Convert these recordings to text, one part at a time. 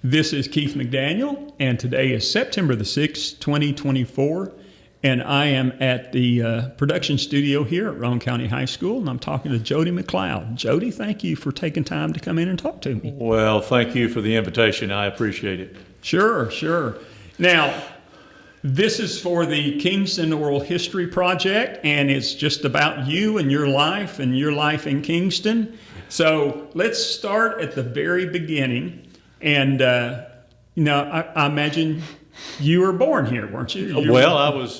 This is Keith McDaniel, and today is September the 6th, 2024, and I am at the production studio here at Roane County High School, and I'm talking to Jody McLoud. Jody, thank you for taking time to come in and talk to me. Well, thank you for the invitation. I appreciate it. Sure. Now, this is for the Kingston Oral History Project, and it's just about you and your life in Kingston. So let's start at the very beginning. And, I imagine you were born here, weren't you? Well, I was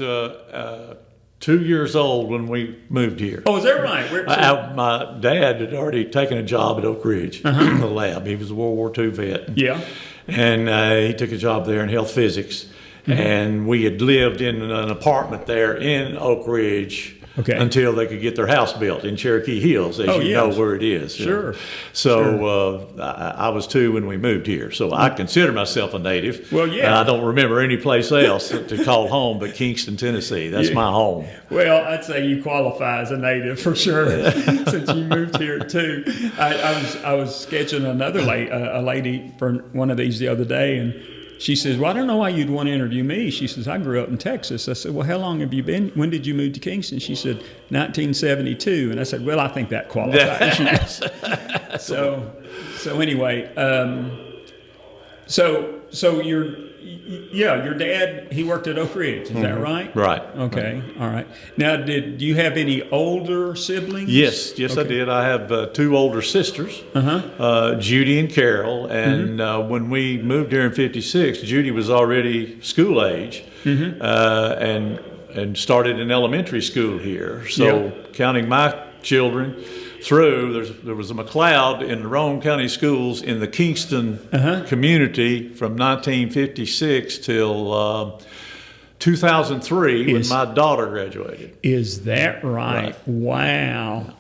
2 years old when we moved here. Oh, is that right? My dad had already taken a job at Oak Ridge, in the lab. He was a World War II vet. Yeah. And he took a job there in health physics. And we had lived in an apartment there in Oak Ridge until they could get their house built in Cherokee Hills, as you know where it is. Sure. So I was 2 when we moved here. So I consider myself a native. Well, yeah. I don't remember any place else to call home but Kingston, Tennessee. That's my home. Well, I'd say you qualify as a native for sure, since you moved here too. I was sketching another a lady for one of these the other day, and she says, well, I don't know why you'd want to interview me. She says, I grew up in Texas. I said, well, how long have you been? When did you move to Kingston? She said, 1972. And I said, well, I think that qualifies. So anyway, so your dad, he worked at Oak Ridge, is that right? Right. Okay, all right. Now, do you have any older siblings? Yes, I did. I have 2 older sisters, Judy and Carol. And when we moved here in '56, Judy was already school age and started in elementary school here. So counting my children through, there was a McLoud in the Roane County schools in the Kingston community from 1956 till 2003 when my daughter graduated. Is that right? Wow.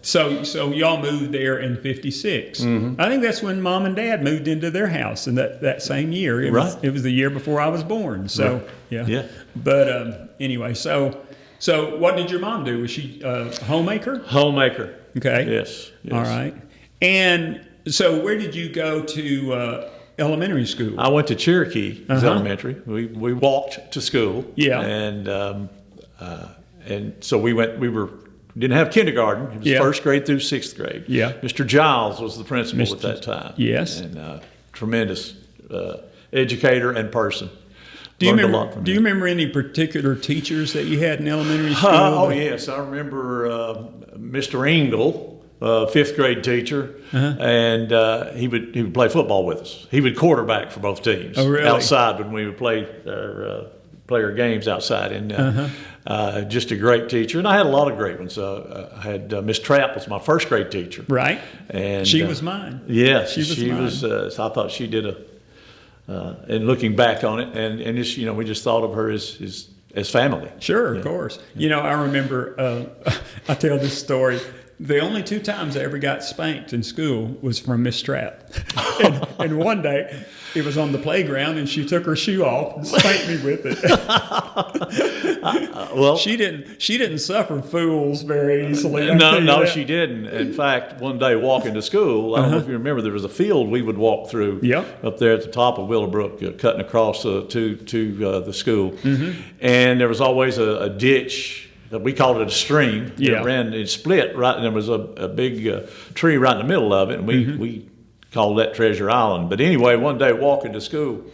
So y'all moved there in '56. I think that's when Mom and Dad moved into their house in that same year. It was the year before I was born. So yeah. But anyway, So what did your mom do? Was she a homemaker? Homemaker. Okay. Yes. All right. And so where did you go to elementary school? I went to Cherokee Elementary. We walked to school. Yeah. And so we didn't have kindergarten. It was first grade through 6th grade. Yeah. Mr. Giles was the principal at that time. Yes. And tremendous educator and person. Do you remember any particular teachers that you had in elementary school? Oh, yes. I remember Mr. Engel, 5th grade teacher, and he would play football with us. He would quarterback for both teams outside when we would play our games outside. And just a great teacher. And I had a lot of great ones. I had Miss Trapp was my 1st grade teacher. Right. And she was mine. Yes. She was so I thought she did and looking back on it, and just, we just thought of her as family. Sure, of course. I remember, I tell this story. The only 2 times I ever got spanked in school was from Miss Trapp. and one day, it was on the playground, and she took her shoe off and spanked me with it. Well, she didn't suffer fools very easily. No, she didn't. In fact, one day walking to school, I don't know if you remember, there was a field we would walk through up there at the top of Willowbrook, cutting across to the school, and there was always a ditch. We called it a stream. It split right, and there was a big tree right in the middle of it, and we called that Treasure Island. But anyway, one day walking to school,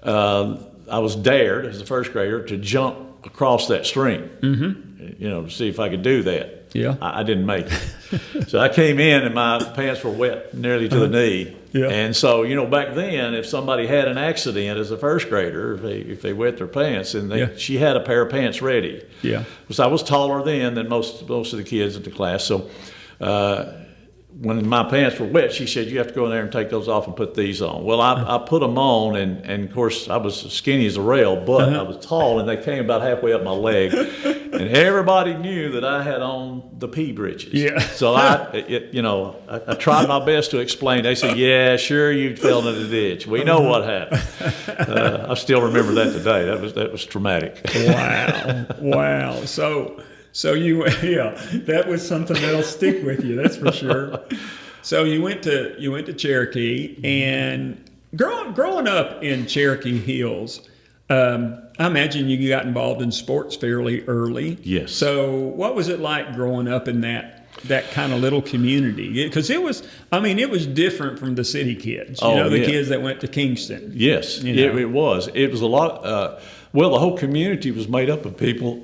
I was dared as a 1st grader to jump across that stream, to see if I could do that. Yeah, I didn't make it. So I came in, and my pants were wet nearly to the knee. Yeah. And so, back then, if somebody had an accident as a 1st grader, if they wet their pants, and she had a pair of pants ready. Yeah. Because I was taller then than most of the kids in the class. So when my pants were wet, she said, you have to go in there and take those off and put these on. Well, I put them on, and of course, I was as skinny as a rail, but I was tall, and they came about halfway up my leg. And everybody knew that I had on the pea breeches. Yeah. So I tried my best to explain. They said, yeah, sure, you fell into the ditch. We know what happened. I still remember that today. That was traumatic. Wow. So you, that was something that'll stick with you, that's for sure. So you went to Cherokee, and growing up in Cherokee Hills, I imagine you got involved in sports fairly early. Yes. So what was it like growing up in that kind of little community? Because it was different from the city kids. The kids that went to Kingston. Yes, it was. It was a lot. Well, the whole community was made up of people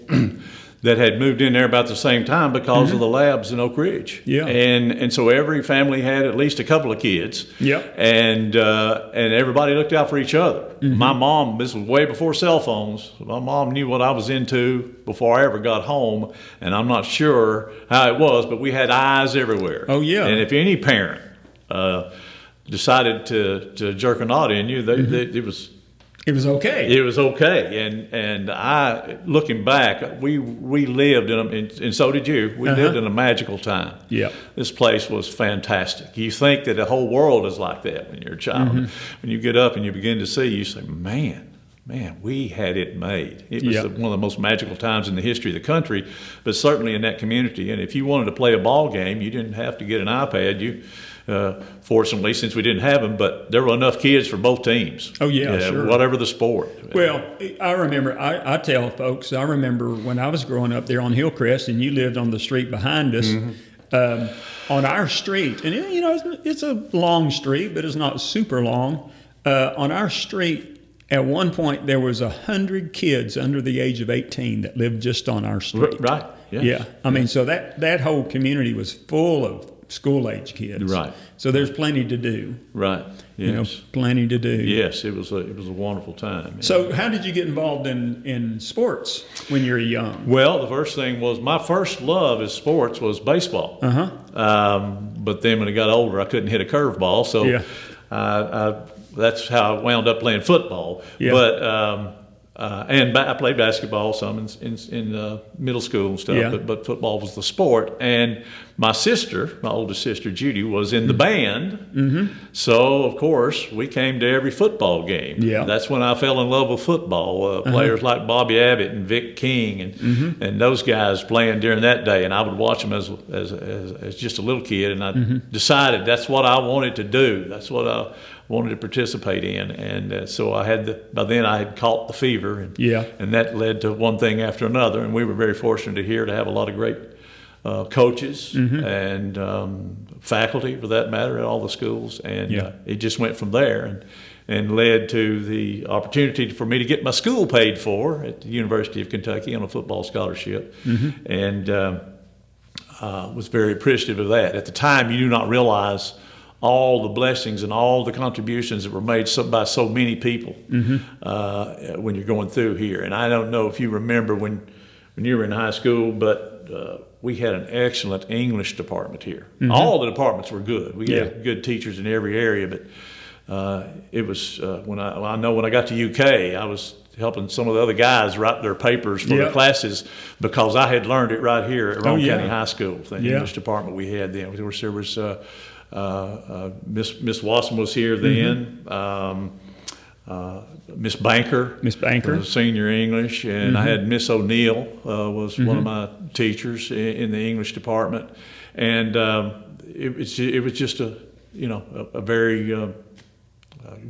that had moved in there about the same time because of the labs in Oak Ridge. Yeah. And so every family had at least a couple of kids. Yep. And everybody looked out for each other. My mom, this was way before cell phones. My mom knew what I was into before I ever got home, and I'm not sure how it was, but we had eyes everywhere. Oh yeah. And if any parent decided to jerk a knot in you, it was okay. It was okay, and I, looking back, we lived and so did you. We lived in a magical time. Yeah, this place was fantastic. You think that the whole world is like that when you're a child. When you get up and you begin to see, you say, "Man, we had it made." It was one of the most magical times in the history of the country, but certainly in that community. And if you wanted to play a ball game, you didn't have to get an iPad. Fortunately, since we didn't have them, but there were enough kids for both teams. Oh, yeah, sure. Whatever the sport. Well, I remember, I tell folks, I remember when I was growing up there on Hillcrest and you lived on the street behind us, on our street, and it's a long street, but it's not super long. On our street, at one point, there was 100 kids under the age of 18 that lived just on our street. Right, yes. Yeah. I mean, so that whole community was full of school-age kids. Right. So there's plenty to do. Right. Yes. Plenty to do. Yes, it was a wonderful time. So how did you get involved in sports when you were young? Well, the first thing was my first love as sports was baseball. But then when I got older, I couldn't hit a curveball, so that's how I wound up playing football. Yeah. But and I played basketball some in middle school and stuff, but football was the sport. And my oldest sister, Jody, was in the band. So, of course, we came to every football game. Yeah. That's when I fell in love with football. Players like Bobby Abbott and Vic King and those guys playing during that day. And I would watch them as just a little kid. And I decided that's what I wanted to do. That's what I wanted to participate in, and so by then I had caught the fever, and that led to one thing after another, and we were very fortunate here to have a lot of great coaches and faculty, for that matter, at all the schools, and it just went from there, and led to the opportunity for me to get my school paid for at the University of Kentucky on a football scholarship, and was very appreciative of that. At the time, you do not realize all the blessings and all the contributions that were made by so many people when you're going through here. And I don't know if you remember when you were in high school, but we had an excellent English department here. All the departments were good. We had good teachers in every area, but it was when I got to UK, I was helping some of the other guys write their papers for the classes because I had learned it right here at Roane County High School, the English department we had then. There was Miss Wasson was here then. Miss Banker was senior English, and I had Miss O'Neill was one of my teachers in the English department, and it was just a very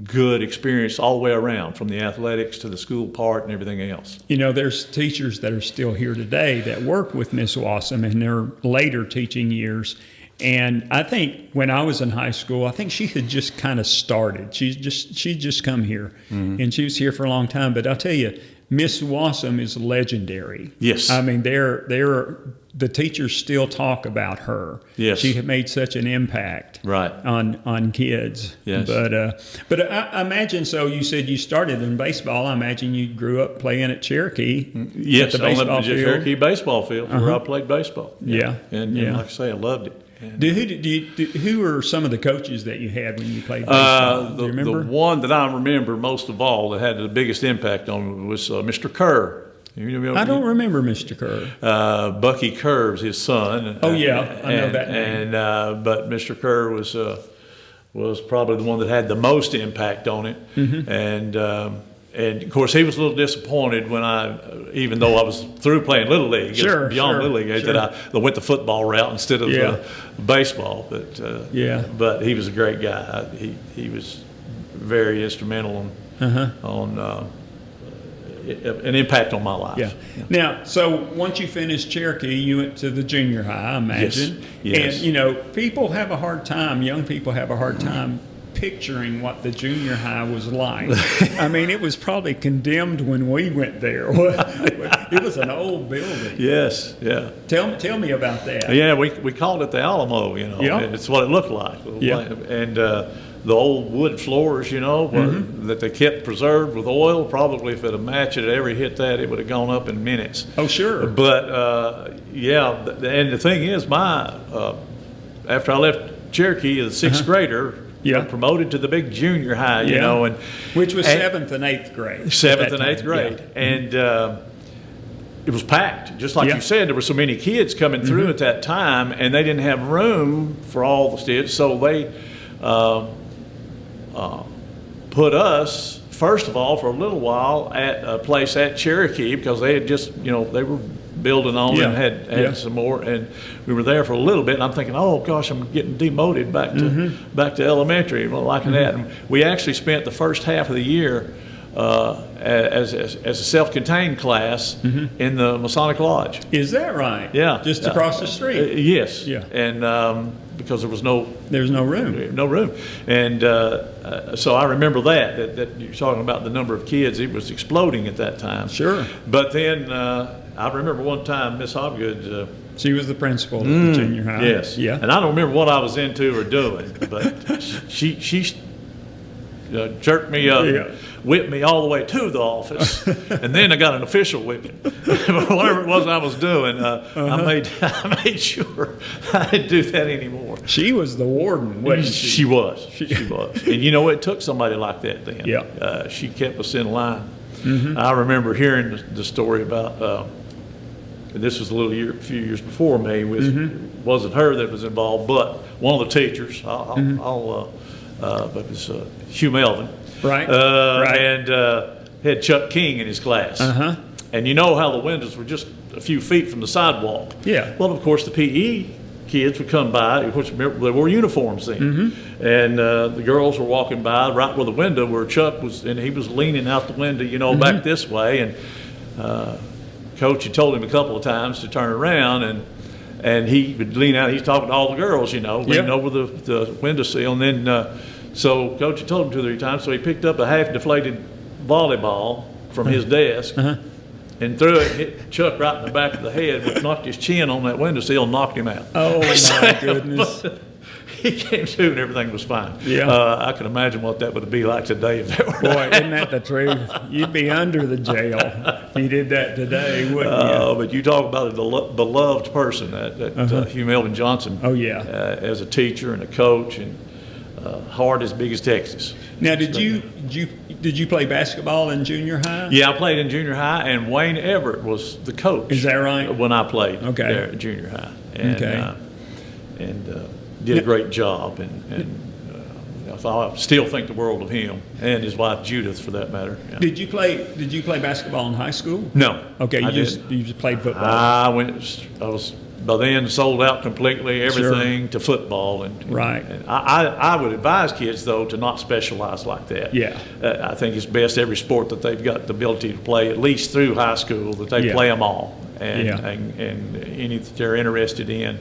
good experience all the way around, from the athletics to the school part and everything else. There's teachers that are still here today that work with Miss Wasson in their later teaching years. And I think when I was in high school, I think she had just kind of started. She'd just come here, and she was here for a long time. But I'll tell you, Miss Wasson is legendary. Yes. I mean, the teachers still talk about her. Yes. She had made such an impact on kids. Yes. But I imagine, so you said you started in baseball. I imagine you grew up playing at Cherokee. Yes, at the baseball field. Cherokee baseball field where I played baseball. Yeah. And like I say, I loved it. Who were some of the coaches that you had when you played baseball? Do you remember? The one that I remember most of all that had the biggest impact on me was Mr. Kerr. I don't remember Mr. Kerr. Bucky Kerr's his son. Oh yeah, I know that name. But Mr. Kerr was probably the one that had the most impact on it, and of course, he was a little disappointed when even though I was through playing Little League, beyond Little League, that I went the football route instead of baseball. But he was a great guy. He was very instrumental on an impact on my life. Yeah. Now, so once you finished Cherokee, you went to the junior high, I imagine. Yes. And people have a hard time. Young people have a hard time picturing what the junior high was like. I mean, it was probably condemned when we went there. It was an old building. Yes, yeah. Tell me about that. Yeah, we called it the Alamo, Yeah. It's what it looked like. Yeah. And the old wood floors, that they kept preserved with oil, probably if it had matched it, ever hit that, it would have gone up in minutes. Oh, sure. But, and the thing is, after I left Cherokee as a 6th grader, got promoted to the big junior high, and which was 7th and 8th grade. 7th and 8th grade, and it was packed. Just like you said, there were so many kids coming through at that time, and they didn't have room for all the students, so they put us first of all for a little while at a place at Cherokee because they had just they were building on and had some more, and we were there for a little bit, and I'm thinking, oh gosh, I'm getting demoted back to elementary, liking that. And we actually spent the first half of the year as a self-contained class in the Masonic Lodge. Is that right? Yeah, just across the street. Yes. Yeah. And because there's no room, and so I remember that you're talking about the number of kids. It was exploding at that time. Sure. But then I remember one time Miss Hobgood. She was the principal at the junior high. Yes. Yeah. And I don't remember what I was into or doing, but she jerked me up, whipped me all the way to the office, and then I got an official whipping. Whatever it was I was doing, I made sure I didn't do that anymore. She was the warden, wasn't she? She was. And it took somebody like that then. Yeah. She kept us in line. I remember hearing the story about, this was a few years before me, wasn't her that was involved, but one of the teachers, but it was Hugh Melvin. Right. And had Chuck King in his class. And you know how the windows were just a few feet from the sidewalk. Yeah. Well, of course, the PE kids would come by, which they wore uniforms then. And the girls were walking by right where the window where Chuck was, and he was leaning out the window, back this way. And Coach had told him a couple of times to turn around, and he would lean out. He's talking to all the girls, leaning over the windowsill. And then so Coach had told him 2 or 3 times, so he picked up a half-deflated volleyball from his desk and threw it, hit Chuck right in the back of the head, which knocked his chin on that windowsill and knocked him out. Oh, my goodness. He came to and everything was fine. Yeah. I can imagine what that would be like today if that were Boy, isn't that the truth? You'd be under the jail if you did that today, wouldn't you? But you talk about a beloved person, that Hugh Melvin Johnson. Oh, yeah. As a teacher and a coach, and heart as big as Texas. Now, did you play basketball in junior high? Yeah, I played in junior high, and Wayne Everett was the coach. Is that right? When I played there at junior high. And did a great job, and I still think the world of him and his wife Judith, for that matter. Yeah. Did you play basketball in high school? No. Okay, you just played football. I was by then sold out completely, everything to football, and I would advise kids though to not specialize like that. Yeah. I think it's best every sport that they've got the ability to play at least through high school, that they play them all, and any that they're interested in,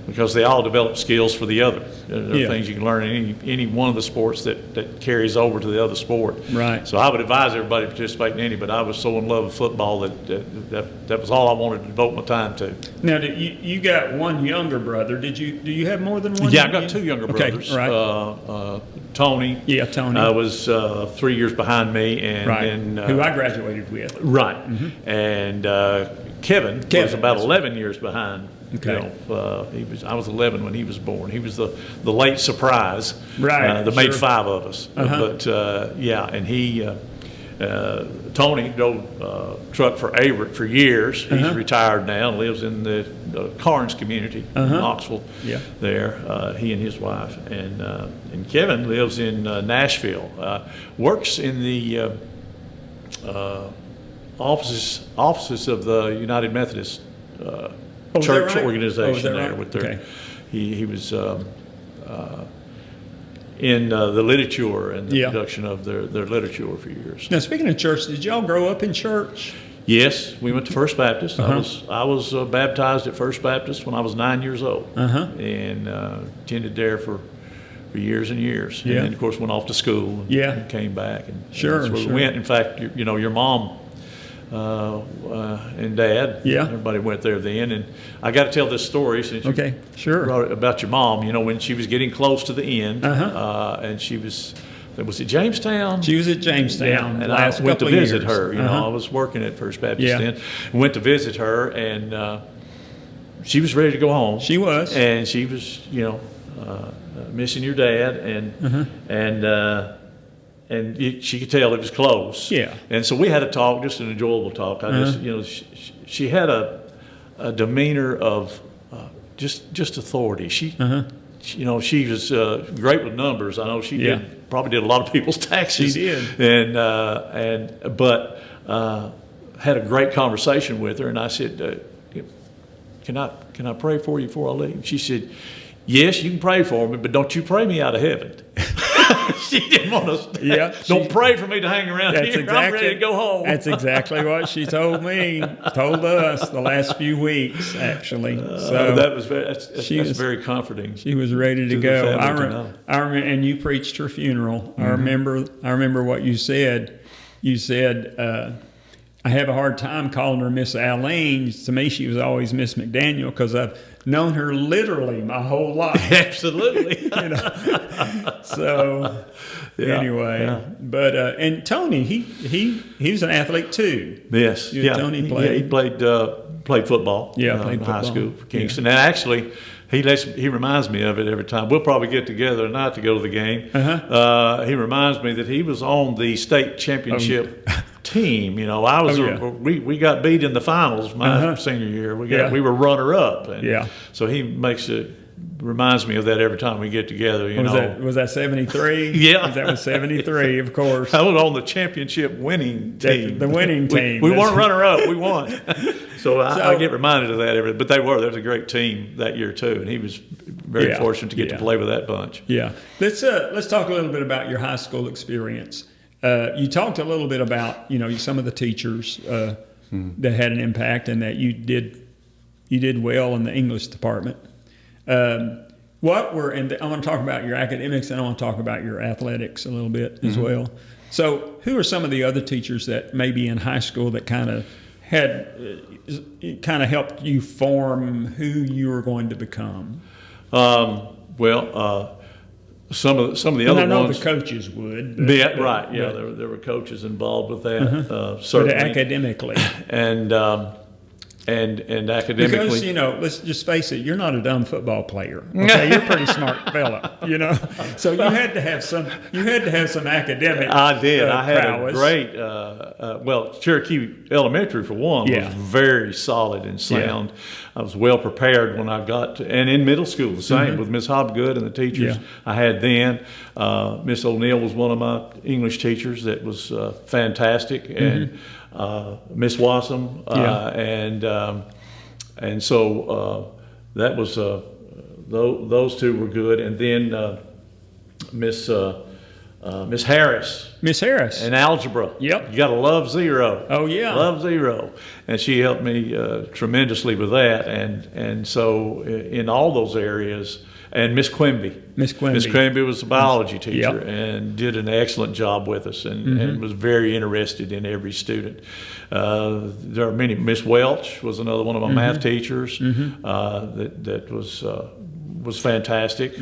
because they all develop skills for the other. There are things you can learn in any one of the sports that carries over to the other sport. Right. So I would advise everybody to participate in any, but I was so in love with football that was all I wanted to devote my time to. Now, you got one younger brother. Do you have more than one? Yeah, I got 2 younger brothers. Okay, right. Tony. Yeah, Tony. Was 3 years behind me, and who I graduated with. Right. And Kevin was about 11 years behind. Okay. I was 11 when he was born. He was the late surprise. Right. That made 5 of us. But and he, Tony drove truck for Averett for years. He's retired now and lives in the Carnes community in Knoxville. Yeah. There, he and his wife, and Kevin lives in Nashville. Works in the offices of the United Methodist church organization there with their. He was in the literature and the production of their literature for years. Now, speaking of church, did y'all grow up in church? Yes, we went to First Baptist. I was baptized at First Baptist when I was 9 years old, and attended there for years and years. And then, of course, went off to school and came back. And that's where we went. In fact, your mom and Dad, everybody went there then. And I got to tell this story since you brought it about your mom. When she was getting close to the end, and she was at Jamestown? She was at Jamestown. And I went to visit her. I was working at First Baptist then. Went to visit her, and she was ready to go home. She was. And she was, missing your dad, and she could tell it was close. Yeah. And so we had a talk, just an enjoyable talk. She had a demeanor of just authority. She was great with numbers. I know she probably did a lot of people's taxes. She did. But had a great conversation with her, and I said, "Can I pray for you before I leave?" She said, "Yes, you can pray for me, but don't you pray me out of heaven." She didn't want us. Don't pray for me to hang around here. I'm ready to go home. That's exactly what she told us the last few weeks, actually. So that's very comforting. She was ready to go. I remember, and you preached her funeral. I remember what you said. You said, "I have a hard time calling her Miss Alene. To me, she was always Miss McDaniel because I've known her literally my whole life." Absolutely. So anyway, but and Tony, he was an athlete too. Yes. Tony played. He played football. Played in high school for Kingston, and actually. He reminds me of it every time. We'll probably get together tonight to go to the game. He reminds me that he was on the state championship team. We got beat in the finals my senior year. We were runner up. So he reminds me of that every time we get together. Was that 73? Yeah, that was 73, of course. I was on the championship winning team. The winning team. We weren't runner up. We won. So I get reminded of that but there was a great team that year too, and he was very fortunate to get to play with that bunch. Yeah. Let's talk a little bit about your high school experience. You talked a little bit about some of the teachers that had an impact, and that you did well in the English department. And I want to talk about your academics, and I want to talk about your athletics a little bit as well. So who are some of the other teachers that maybe in high school that kind of helped you form who you were going to become? Some of the other I know ones. The coaches would. Right. There were coaches involved with that. Certainly. But academically. And academically, because let's just face it, you're not a dumb football player. Okay, you're a pretty smart fella. So you had to have some. You had to have some academic. I did. I had prowess. a great. Cherokee Elementary for one was very solid and sound. I was well prepared when I got to, and in middle school the same with Miss Hobgood and the teachers I had then. Miss O'Neill was one of my English teachers that was fantastic, and Miss Wassam, and so that was those two were good, and then Miss Harris. Miss Harris. In algebra. Yep. You got to love zero. Oh, yeah. Love zero. And she helped me tremendously with that, and so in all those areas. And Miss Quimby. Miss Quimby was a biology teacher and did an excellent job with us, and was very interested in every student. There are many. Miss Welch was another one of my math teachers that was fantastic.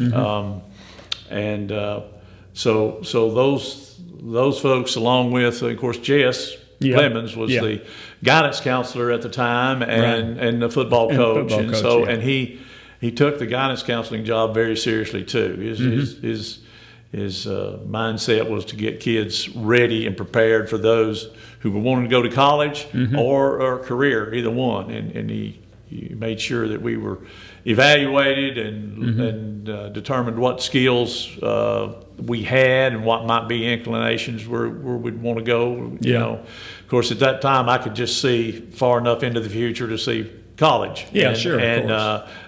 So those folks, along with of course Jess Clemens was the guidance counselor at the time, and the football coach, and he took the guidance counseling job very seriously too. His mindset was to get kids ready and prepared for those who were wanting to go to college or career, either one. And he made sure that we were evaluated and determined what skills we had and what might be inclinations where we'd want to go. You know, of course, at that time I could just see far enough into the future to see college. Yeah, sure.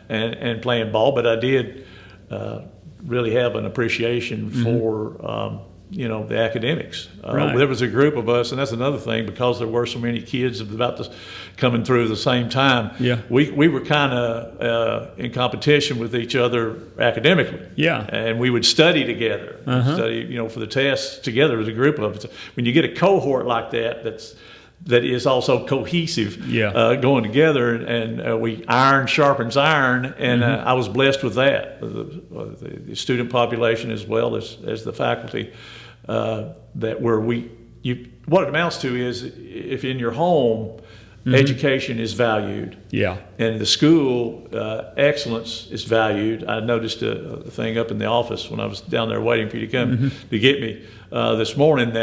And playing ball, but I did really have an appreciation for the academics. Right. There was a group of us, and that's another thing, because there were so many kids coming through the same time. Yeah. We were kind of in competition with each other academically. Yeah. And we would study together, study for the tests together as a group of us. When you get a cohort like that is also cohesive, going together, and iron sharpens iron, and I was blessed with that. The student population as well as the faculty, what it amounts to is, if in your home, education is valued, and in the school, excellence is valued. I noticed a thing up in the office when I was down there waiting for you to come to get me this morning,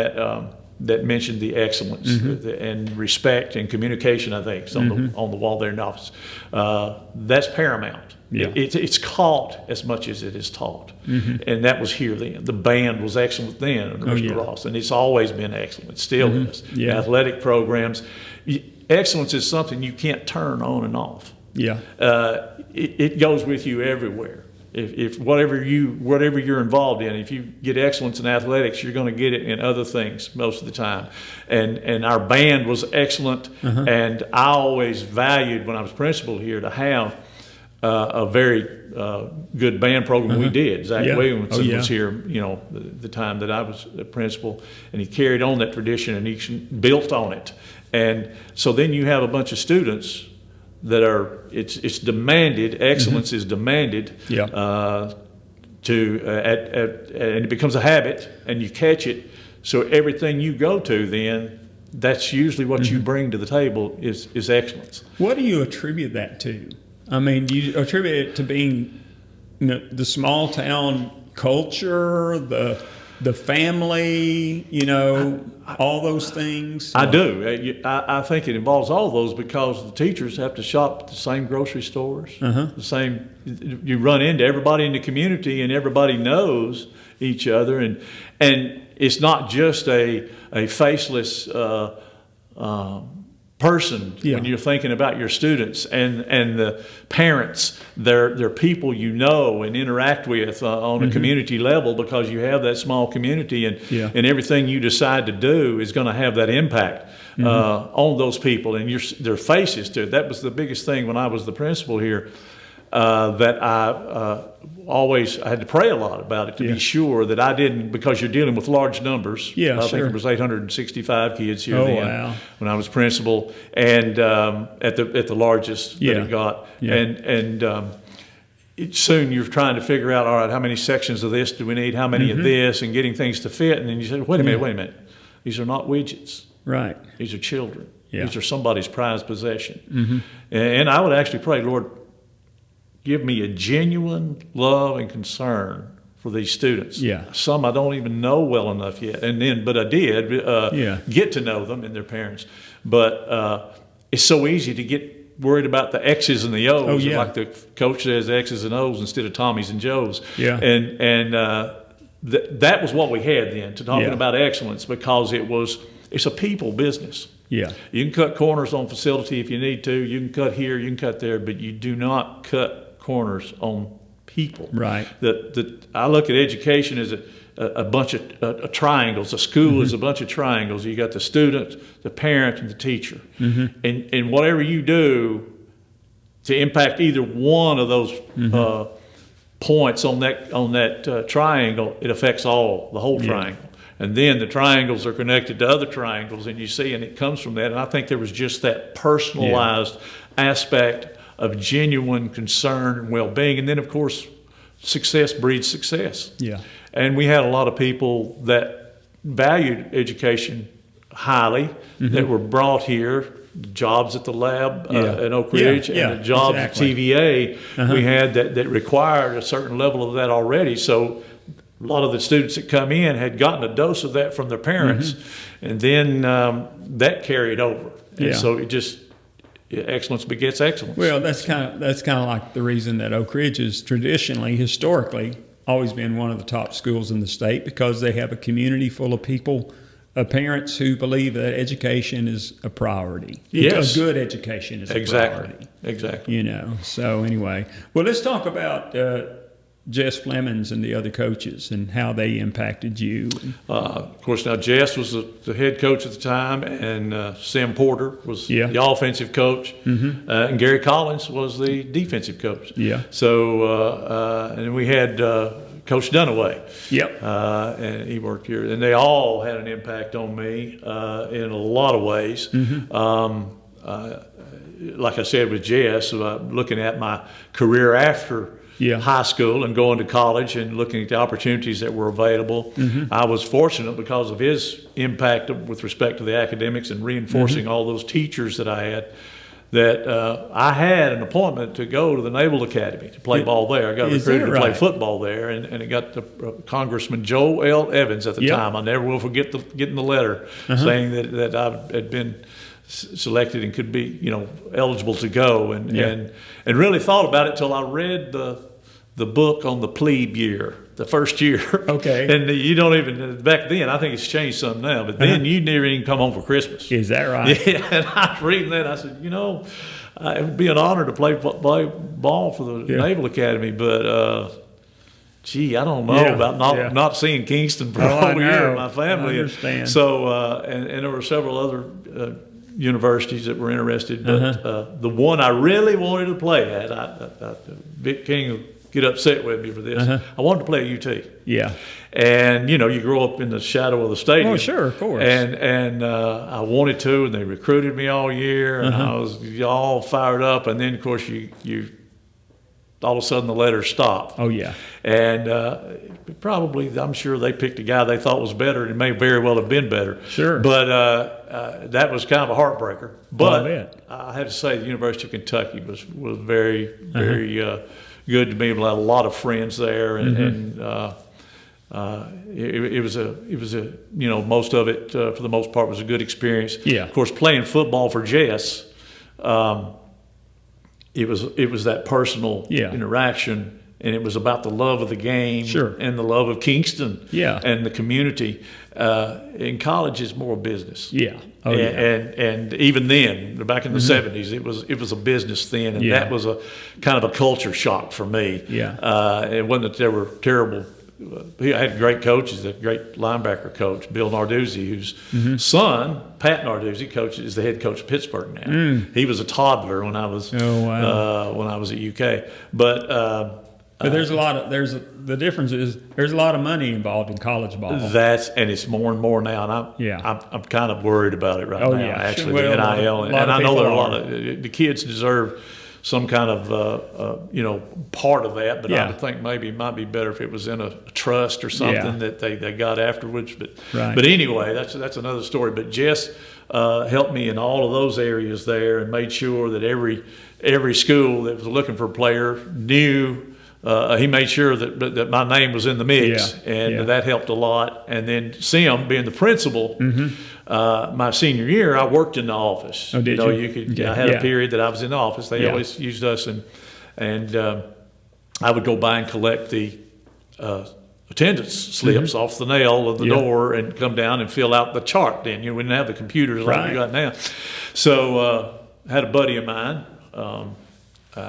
that mentioned the excellence and respect and communication, I think, on the wall there in the office. That's paramount. Yeah. It's caught as much as it is taught. And that was here then. The band was excellent then, Mr. Ross, and it's always been excellent. It still is. Yeah. Athletic programs. Excellence is something you can't turn on and off. Yeah. It goes with you everywhere. If whatever you're involved in, if you get excellence in athletics, you're going to get it in other things most of the time. And our band was excellent, and I always valued, when I was principal here, to have a very good band program. We did. Zach Williamson was here, the time that I was the principal, and he carried on that tradition, and he built on it. And so then you have a bunch of students that it's demanded, excellence is demanded, and it becomes a habit, and you catch it. So everything you go to then, that's usually what you bring to the table is excellence. What do you attribute that to? I mean, do you attribute it to being the small town culture, the family, all those things? I do. I think it involves all those, because the teachers have to shop at the same grocery stores, the same. You run into everybody in the community, and everybody knows each other, and it's not just a faceless person when you're thinking about your students and the parents. They're people and interact with on a community level, because you have that small community, and everything you decide to do is going to have that impact on those people and their faces too. That was the biggest thing when I was the principal here, that I had to pray a lot about it to be sure that I didn't, because you're dealing with large numbers. I think it was 865 kids here when I was principal, and at the largest that it got. And soon you're trying to figure out, all right, how many sections of this do we need, how many of this, and getting things to fit. And then you say, wait a minute. These are not widgets. Right. These are children. These are somebody's prized possession. And I would actually pray, Lord, give me a genuine love and concern for these students. Some I don't even know well enough yet, but I did get to know them and their parents. But it's so easy to get worried about the X's and the O's, like the coach says, X's and O's instead of Tommy's and Joe's. And that was what we had then, to talking about excellence, because it's a people business. You can cut corners on facility if you need to. You can cut here, you can cut there, but you do not cut corners on people. Right. I look at education as a bunch of triangles. A school is a bunch of triangles. You got the student, the parent, and the teacher. And whatever you do to impact either one of those points on that triangle, it affects the whole triangle. And then the triangles are connected to other triangles, and you see, and it comes from that. And I think there was just that personalized aspect of genuine concern and well-being. And then, of course, success breeds success. And we had a lot of people that valued education highly, that were brought here, jobs at the lab in Oak Ridge, and the jobs at TVA we had that required a certain level of that already. So a lot of the students that come in had gotten a dose of that from their parents, and then that carried over. And so it just, excellence begets excellence. Well, that's kind of like the reason that Oak Ridge is historically, always been one of the top schools in the state, because they have a community full of people, parents who believe that education is a priority. A good education is a priority. Exactly. So anyway, well, let's talk about Jess Flemings and the other coaches and how they impacted you? Of course, now Jess was the head coach at the time, and Sam Porter was the offensive coach, and Gary Collins was the defensive coach. Yeah. So, and we had Coach Dunaway. Yep. And he worked here, and they all had an impact on me in a lot of ways. Like I said with Jess, looking at my career after high school and going to college and looking at the opportunities that were available. I was fortunate because of his impact with respect to the academics and reinforcing all those teachers that I had, that I had an appointment to go to the Naval Academy to play ball there. I got recruited to play football there, and it got to Congressman Joe L. Evans at the time. I never will forget getting the letter saying that I had been selected and could be, eligible to go, and really thought about it till I read the book on the plebe year, the first year. Okay. And you don't even, back then, I think it's changed some now, but then you never even come home for Christmas. Is that right? Yeah, and I was reading that, and I said, it would be an honor to play ball for the Naval Academy, but I don't know about not seeing Kingston for a whole year with my family. I understand. So, and there were several other universities that were interested, but the one I really wanted to play at, Vic King will get upset with me for this. I wanted to play at UT. Yeah. And, you grow up in the shadow of the stadium. Oh, sure, of course. And I wanted to, and they recruited me all year, and I was all fired up. And then, of course, you all of a sudden the letters stopped. Oh, yeah. And probably, I'm sure they picked a guy they thought was better, and it may very well have been better. Sure. But that was kind of a heartbreaker. But I have to say the University of Kentucky was very, very good to me. I had a lot of friends there, and it was a most of it for the most part was a good experience. Yeah. Of course, playing football for Jess, it was that personal interaction, and it was about the love of the game and the love of Kingston and the community. In college, it's more business. Yeah. Oh, and even then, back in the 70s, it was a business then, and that was a kind of a culture shock for me. Yeah. It wasn't that there were terrible. I had great coaches, a great linebacker coach, Bill Narduzzi, whose son, Pat Narduzzi, is the head coach of Pittsburgh now. He was a toddler when I was when I was at UK. But there's the difference is there's a lot of money involved in college ball. And it's more and more now, and I'm kind of worried about it now. Yeah. Actually, the NIL, and I know there are a lot of the kids deserve some kind of part of that, but I would think maybe it might be better if it was in a trust or something that they got afterwards. But anyway, that's another story. But Jess helped me in all of those areas there, and made sure that every school that was looking for a player knew. He made sure that my name was in the mix, and that helped a lot. And then Sim, being the principal, my senior year, I worked in the office. Oh, did you? I had a period that I was in the office. They always used us, and I would go by and collect the attendance slips off the nail of the door and come down and fill out the chart. Then we didn't have the computers like we got now. So I had a buddy of mine.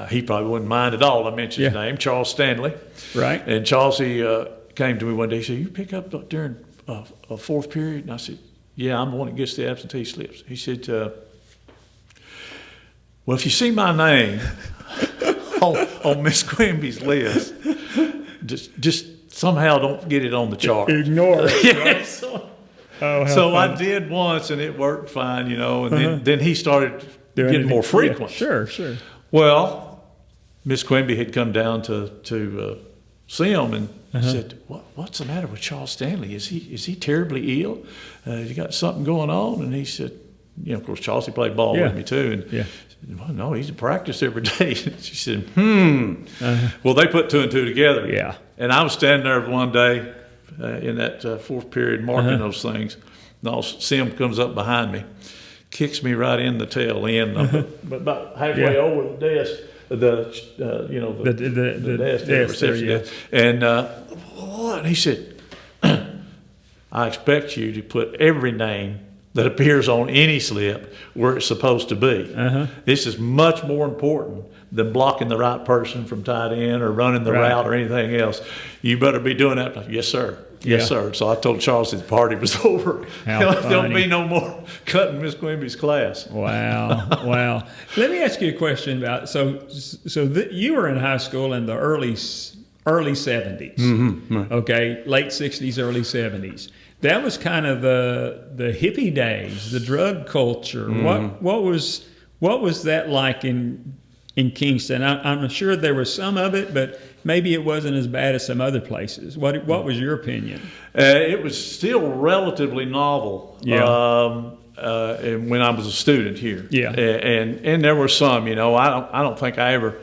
He probably wouldn't mind at all. I mentioned his name, Charles Stanley. Right. And Charles, he came to me one day. He said, "You pick up during a fourth period?" And I said, "Yeah, I'm the one that gets the absentee slips." He said, "Well, if you see my name on Miss Quimby's list, just somehow don't get it on the chart. Ignore it." Yes. So fun. I did once, and it worked fine, And then he started getting more frequent. Sure. Well, Miss Quimby had come down to Sim and said, "What's the matter with Charles Stanley? Is he terribly ill? Has he got something going on?" And he said, of course, Charles, he played ball with me too. And well, no, he's in practice every day. She said, Well, they put two and two together. Yeah. And I was standing there one day in that fourth period marking those things. And Sim comes up behind me, kicks me right in the tail end, but about halfway over the desk, the desk, the reception desk. And what? And he said, "I expect you to put every name that appears on any slip where it's supposed to be. This is much more important than blocking the right person from tight end or running the route or anything else. You better be doing that. Yes, sir. Yes, sir. So I told Charles that the party was over. There'll be no more cutting Miss Quimby's class. Wow, wow. Let me ask you a question about you were in high school in the early 70s. Okay, late 60s, early 70s. That was kind of the hippie days, the drug culture. What was that like in Kingston? I'm sure there was some of it, but maybe it wasn't as bad as some other places. What was your opinion? It was still relatively novel. When I was a student here. And there were some. I don't think I ever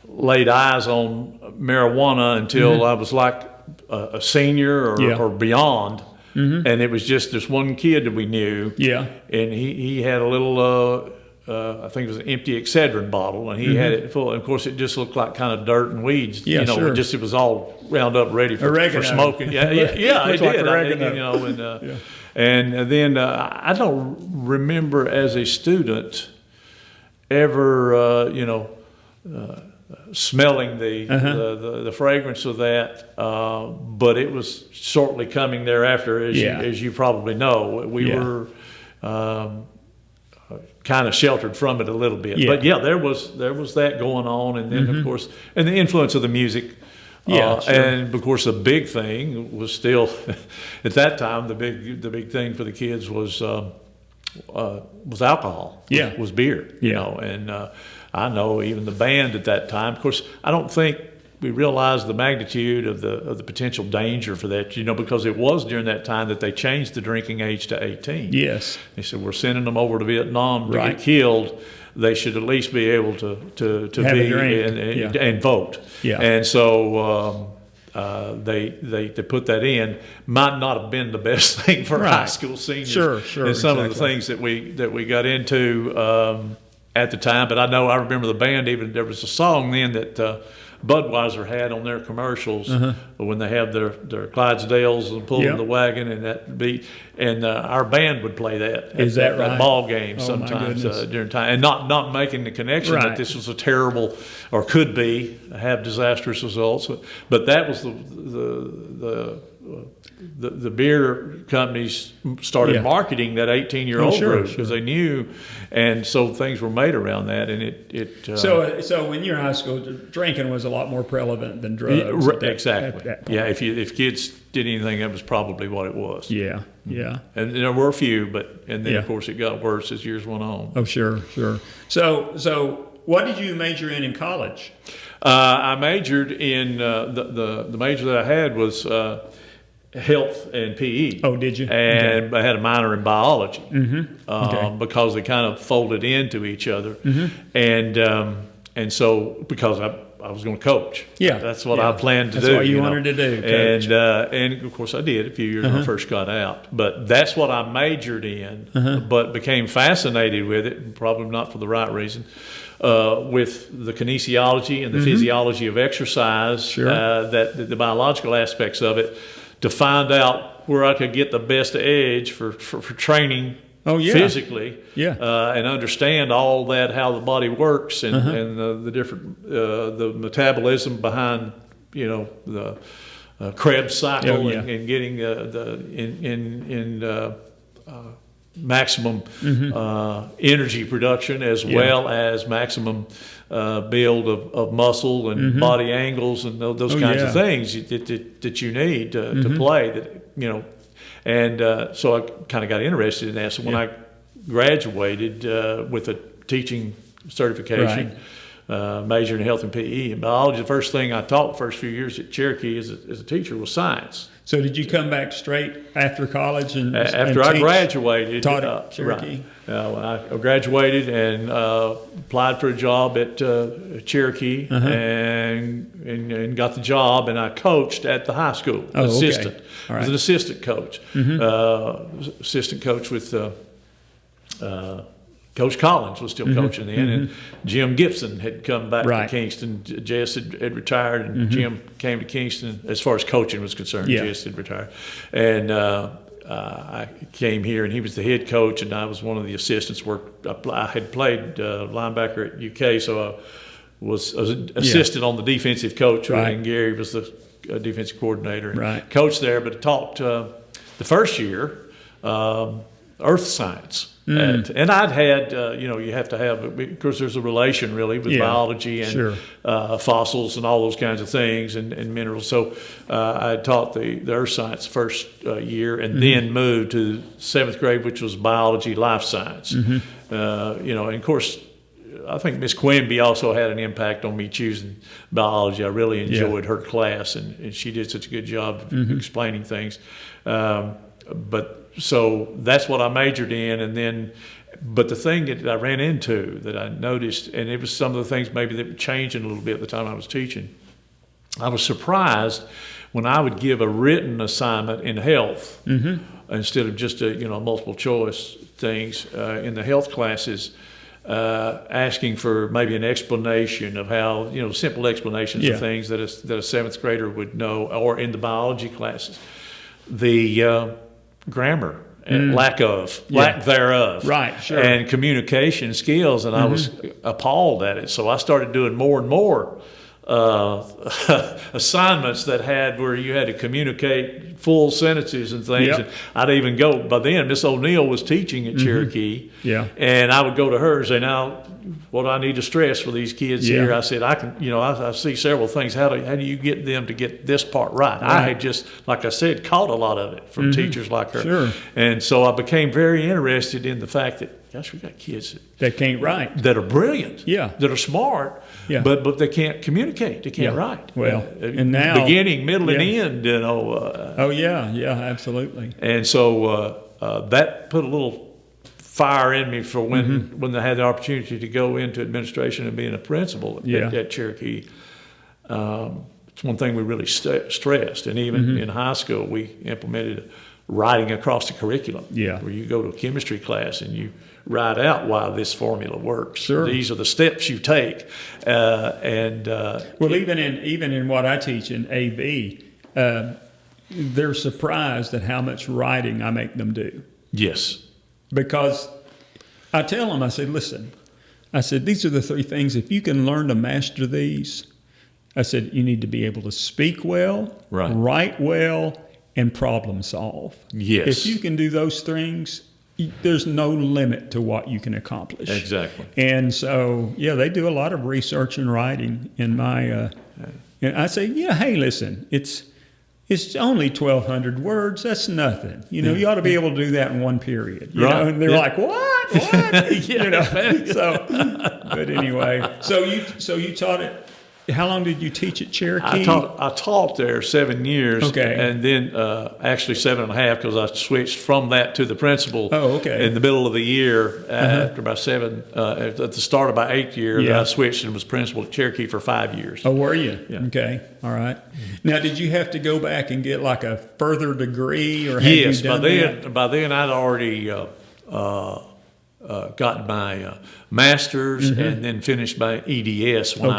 laid eyes on marijuana until I was like a senior or beyond. And it was just this one kid that we knew. And he had a little, I think it was an empty Excedrin bottle, and he had it full. And of course, it just looked like kind of dirt and weeds. It was all round up ready for smoking. It did. Like and then I don't remember as a student ever, smelling the fragrance of that, but it was shortly coming thereafter, as you probably know. We were kind of sheltered from it a little bit, but there was that going on, and then of course, and the influence of the music. And of course, the big thing was still at that time. The big thing for the kids was alcohol. Was beer. And I know even the band at that time. Of course, I don't think we realized the magnitude of the potential danger for that. Because it was during that time that they changed the drinking age to 18. They said, we're sending them over to Vietnam to get killed. They should at least be able to be and vote. And so they put that in. Might not have been the best thing for high school seniors. Sure. And some of the things that we got into at the time. But I remember the band. Even there was a song then that Budweiser had on their commercials when they have their Clydesdales and pulling the wagon and that beat, and our band would play that at ball games sometimes during time, and not making the connection that this was a terrible or could be have disastrous results, but that was the beer companies started marketing that 18-year-old group because they knew, and so things were made around that, and it. So when you're in high school, drinking was a lot more prevalent than drugs. Exactly. If kids did anything, that was probably what it was. And there were a few, and then of course it got worse as years went on. Oh, sure. So what did you major in college? I majored in the major that I had was health and PE. Oh, did you? And I had a minor in biology because they kind of folded into each other, and so because I was going to coach. That's what I planned to do. That's what you wanted to do. Coach. And of course I did a few years when I first got out. But that's what I majored in, but became fascinated with it, probably not for the right reason. With the kinesiology and the physiology of exercise, that the biological aspects of it, to find out where I could get the best edge for training physically, and understand all that, how the body works, and the different the metabolism behind the Krebs cycle and getting the maximum energy production as well as maximum build of muscle and body angles and those kinds of things that you need to play. And so I kind of got interested in that. So when I graduated with a teaching certification, majored in health and PE and biology, the first thing I taught the first few years at Cherokee as a teacher was science. So did you come back straight after college after I graduated? Taught at Cherokee. When I graduated and applied for a job at Cherokee and got the job, and I coached at the high school. Assistant. I was an assistant coach. Assistant coach with Coach Collins was still coaching then, and Jim Gibson had come back to Kingston. Jess had retired, and Jim came to Kingston as far as coaching was concerned. Jess had retired, and I came here, and he was the head coach, and I was one of the assistants. I had played linebacker at UK, so I was assistant on the defensive coach, and Gary was the defensive coordinator and coach there. But I taught the first year earth science. And I'd had, you have to have, because there's a relation really with biology and fossils and all those kinds of things and minerals. So I taught the earth science first year, and then moved to 7th grade, which was biology, life science. And of course, I think Miss Quimby also had an impact on me choosing biology. I really enjoyed her class, and she did such a good job of explaining things. So that's what I majored in, but the thing that I ran into that I noticed, and it was some of the things maybe that were changing a little bit at the time I was teaching, I was surprised when I would give a written assignment in health instead of just multiple choice things in the health classes, asking for maybe an explanation of how, simple explanations of things that a 7th grader would know, or in the biology classes. The grammar and lack thereof, and communication skills, and I was appalled at it. So I started doing more and more assignments that had where you had to communicate full sentences and things. And I'd even go, by then Miss O'Neill was teaching at Cherokee, and I would go to her and say, now what I need to stress for these kids here, I said, I can, I see several things. How do you get them to get this part right? I had just, like I said, caught a lot of it from teachers like her. And so I became very interested in the fact that, gosh, we got kids that can't write, that are brilliant, that are smart, but they can't communicate. They can't write. Well, and now beginning, middle, and end. Absolutely. And so that put a little fire in me for when I had the opportunity to go into administration and being a principal at Cherokee. It's one thing we really stressed, and even in high school we implemented writing across the curriculum, where you go to a chemistry class and you write out why this formula works. These are the steps you take, well, even in what I teach in AB, they're surprised at how much writing I make them do. Yes. Because I tell them, I said, listen, these are the 3 things. If you can learn to master these, I said, you need to be able to speak well, write well, and problem solve. Yes. If you can do those things, there's no limit to what you can accomplish. Exactly. And so, they do a lot of research and writing in my, and I say, hey, listen, it's only 1,200 words. That's nothing. You ought to be able to do that in one period. You know? And they're like, what? So, but anyway, so you taught it. How long did you teach at Cherokee? I taught there 7 years. Okay. And then actually 7.5, because I switched from that to the principal. Oh, okay. In the middle of the year after my 7, at the start of my 8th year, I switched and was principal at Cherokee for 5 years. Oh, were you? Yeah. Okay. All right. Now, did you have to go back and get like a further degree, or had you done that? By then I'd already gotten my master's and then finished my EDS when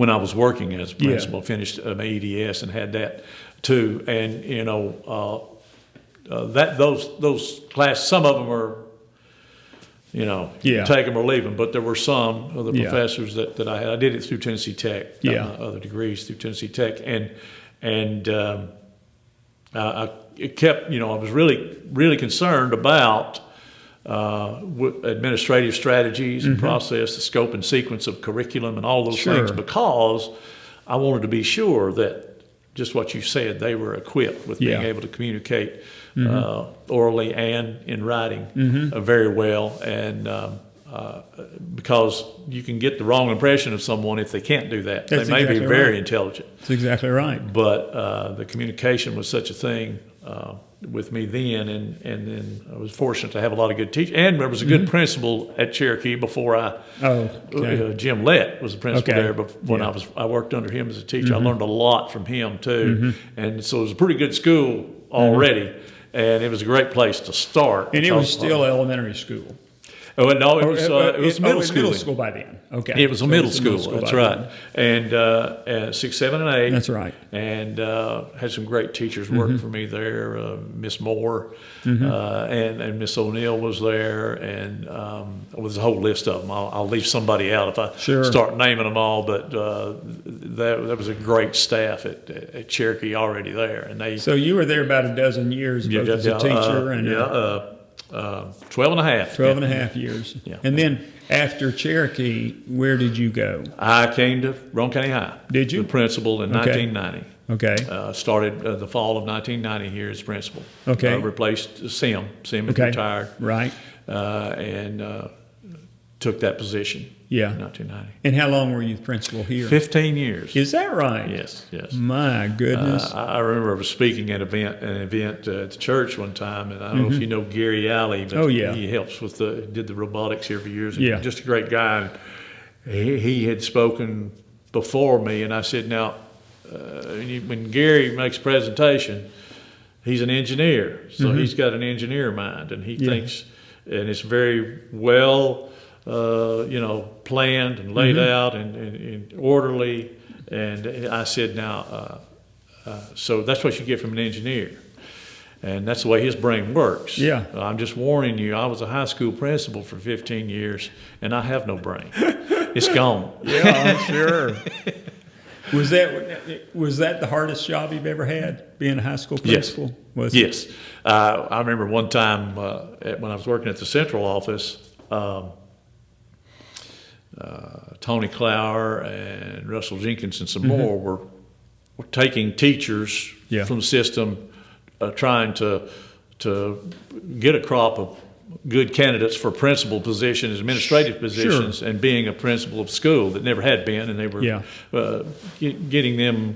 I was working as principal. Finished my EDS and had that too. And those classes, some of them are, take them or leave them. But there were some of the professors that I had. I did it through Tennessee Tech. Got my other degrees through Tennessee Tech, and I kept. I was really concerned about administrative strategies and process, the scope and sequence of curriculum and all those things, because I wanted to be sure that, just what you said, they were equipped with being able to communicate orally and in writing very well, and because you can get the wrong impression of someone if they can't do that. They may be very intelligent. That's exactly right. But the communication was such a thing with me then, and then I was fortunate to have a lot of good teachers, and there was a good principal at Cherokee before Jim Lett was the principal there. But when I worked under him as a teacher, I learned a lot from him too, and so it was a pretty good school already, and it was a great place to start. And it was still elementary school. Oh, no, it was middle school. Middle school by then. Okay. It was a middle school. That's right. And 6, 7, and 8. That's right. And had some great teachers working for me there. Miss Moore and Miss O'Neill was there, and there's a whole list of them. I'll leave somebody out if I start naming them all. But that was a great staff at Cherokee already there, and So you were there about a dozen years, both as a teacher and 12 and a half. 12 and a half years. Yeah. And then after Cherokee, where did you go? I came to Roane County High. Did you? The principal in 1990. Okay. Started the fall of 1990 here as principal. Okay. Replaced Sim. Sim had retired. Right. And took that position. Yeah. In 1990. And how long were you principal here? 15 years. Is that right? Yes. My goodness. I remember I was speaking at an event at the church one time, and I don't know if you know Gary Alley, but he helps with did the robotics here for years. Yeah. Just a great guy. And he had spoken before me, and I said, now, when Gary makes a presentation, he's an engineer, so he's got an engineer mind, and he thinks, and it's very well planned and laid out and orderly. And I said, now, so that's what you get from an engineer. And that's the way his brain works. Yeah. I'm just warning you, I was a high school principal for 15 years, and I have no brain. It's gone. Yeah, I'm sure. Was that the hardest job you've ever had, being a high school principal? Yes. I remember one time when I was working at the central office, Tony Clower and Russell Jenkins and some more were taking teachers from the system, trying to get a crop of good candidates for principal positions, administrative positions, and being a principal of school that never had been, and they were getting them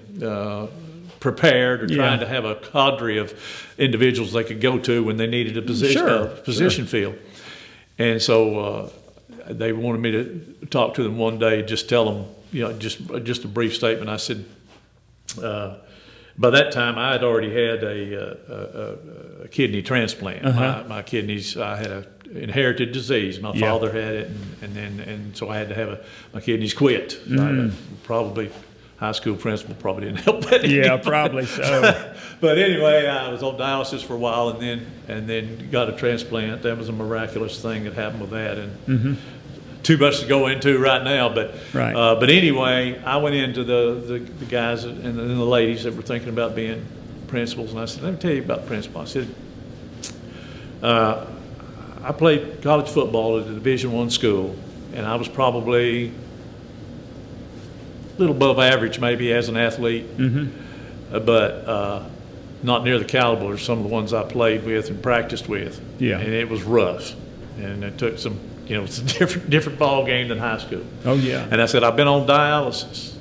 prepared or trying to have a cadre of individuals they could go to when they needed a position filled. And so they wanted me to talk to them one day, just tell them, just a brief statement. I said, by that time I had already had a kidney transplant. My kidneys, I had an inherited disease. My father had it, and so I had to have my kidneys quit. So probably high school principal probably didn't help that. Yeah, probably so. But anyway, I was on dialysis for a while, and then got a transplant. That was a miraculous thing that happened with that, and too much to go into right now. But but anyway, I went into the guys and the ladies that were thinking about being principals, and I said, "Let me tell you about principal." I said, "I played college football at a Division I school, and I was probably a little above average maybe as an athlete, but not near the caliber of some of the ones I played with and practiced with. Yeah. And it was rough, and it took some, it's a different ball game than high school. Oh yeah. And I said, I've been on dialysis,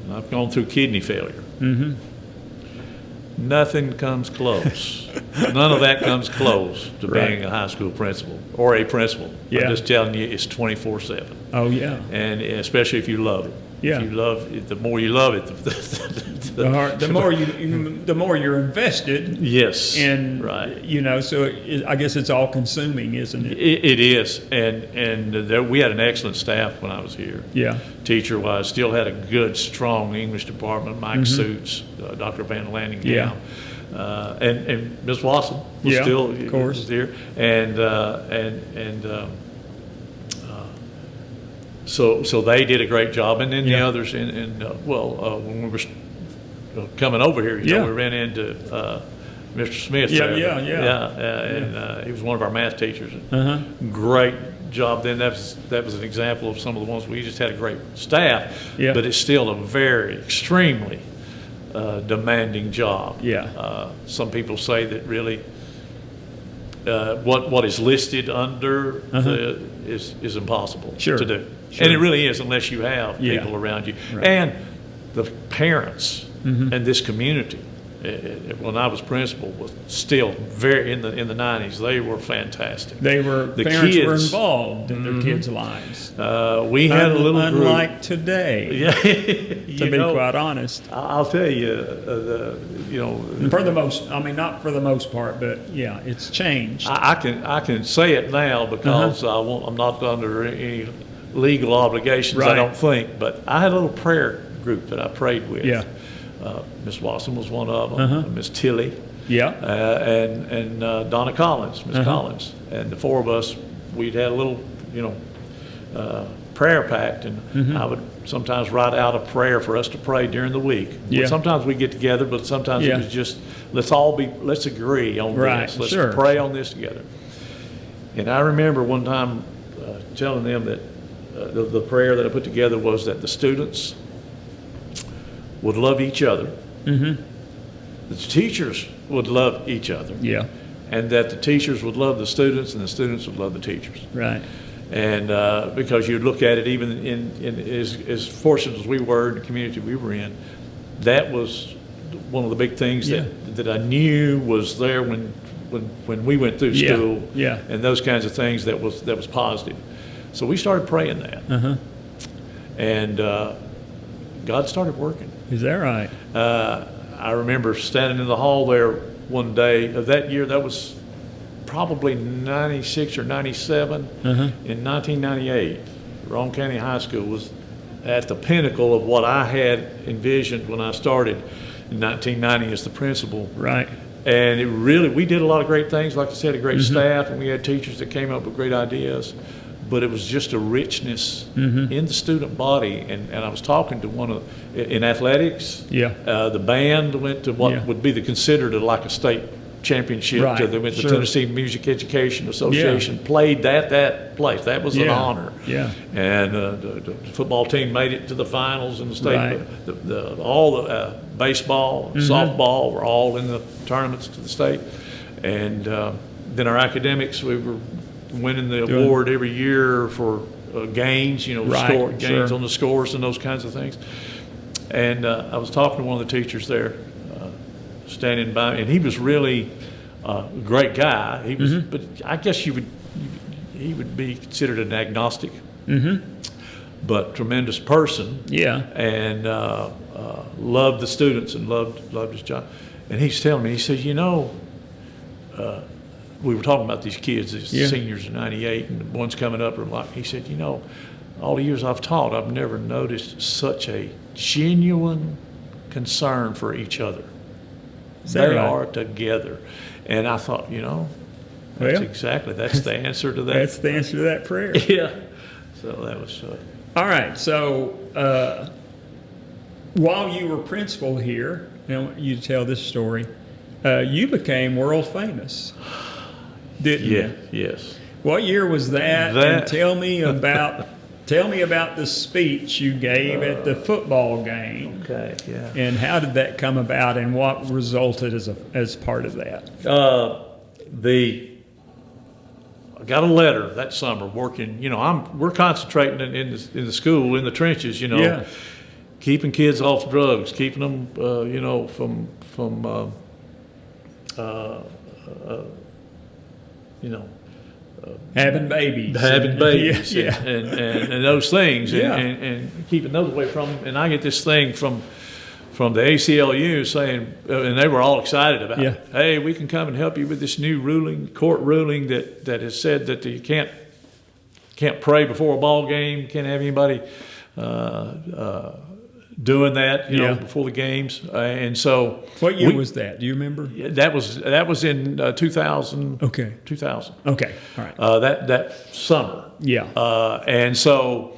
and I've gone through kidney failure. Nothing comes close. None of that comes close to being a high school principal or a principal. Yeah. I'm just telling you, it's 24/7. Oh yeah. And especially if you love it. Yeah. If you love it, the more you love it, the more you're invested. Yes. And so I guess it's all consuming, isn't it? It is. And we had an excellent staff when I was here. Yeah. Teacher wise, still had a good, strong English department. Mike Suits, Dr. Van Landingham. Yeah. And Ms. Watson was still of course. was here. So they did a great job, and then the others. When we were coming over here, we ran into Mr. Smith. And he was one of our math teachers. Great job. Then that was an example of some of the ones we just had a great staff. Yeah. But it's still a very extremely demanding job. Yeah. Some people say that really what is listed under is impossible to do. Sure. And it really is, unless you have people around you. Right. And the parents and this community when I was principal, was still very in the 90s. They were fantastic. The parents were involved in their kids' lives. We had a little group. Unlike today. Yeah, to be quite honest. I'll tell you, for the most, not for the most part, but yeah, it's changed. I can say it now because I'm not under any legal obligations. Right. I don't think, but I had a little prayer group that I prayed with. Yeah. Miss Watson was one of them. Miss Tilly. Yeah. And Donna Collins, Miss Collins, and the four of us, we'd had a little, prayer pact, and I would sometimes write out a prayer for us to pray during the week. Yeah. Sometimes we get together, but sometimes it was just let's agree on this. Let's pray on this together. And I remember one time telling them that the prayer that I put together was that the students would love each other. The teachers would love each other. Yeah. And that the teachers would love the students and the students would love the teachers. Right. And because you'd look at it, even in as fortunate as we were in the community we were in, that was one of the big things that I knew was there when we went through school. Yeah. And those kinds of things that was positive. So we started praying that. And God started working. Is that right? I remember standing in the hall there one day of that year. That was probably 96 or 97. In 1998, Roane County High School was at the pinnacle of what I had envisioned when I started in 1990 as the principal. Right. And we did a lot of great things. Like I said, a great staff, and we had teachers that came up with great ideas. But it was just a richness in the student body. And I was talking to in athletics. Yeah. The band went to what would be considered like a state championship. Right. They went to Tennessee Music Education Association, played that place. That was an honor. Yeah. And the football team made it to the finals in the state. Right. All the baseball, softball were all in the tournaments to the state. And then our academics, we were winning the award every year for gains, gains on the scores and those kinds of things. And I was talking to one of the teachers there, standing by, and he was really a great guy. He was, but I guess he would be considered an agnostic, but tremendous person. Yeah, and loved the students and loved his job. And he's telling me, he says, we were talking about these kids, these seniors in 98, and the ones coming up. He said, all the years I've taught, I've never noticed such a genuine concern for each other. They are together. And I thought, that's the answer to that. That's the answer to that prayer. Yeah. So that was... All right. So while you were principal here, I want you to tell this story, you became world famous. Didn't you? Yes. What year was that? And tell me about the speech you gave at the football game. Okay. Yeah. And how did that come about, and what resulted as part of that? I got a letter that summer working. We're concentrating in the school, in the trenches. Keeping kids off drugs, keeping them from having babies, and those things, and keeping those away from them. And I get this thing from the ACLU saying, and they were all excited about it. Hey, we can come and help you with this new court ruling that has said that you can't pray before a ball game, can't have anybody doing that, before the games. And so, what year was that? Do you remember? That was in 2000. Okay. 2000. Okay. All right. That summer. Yeah. And so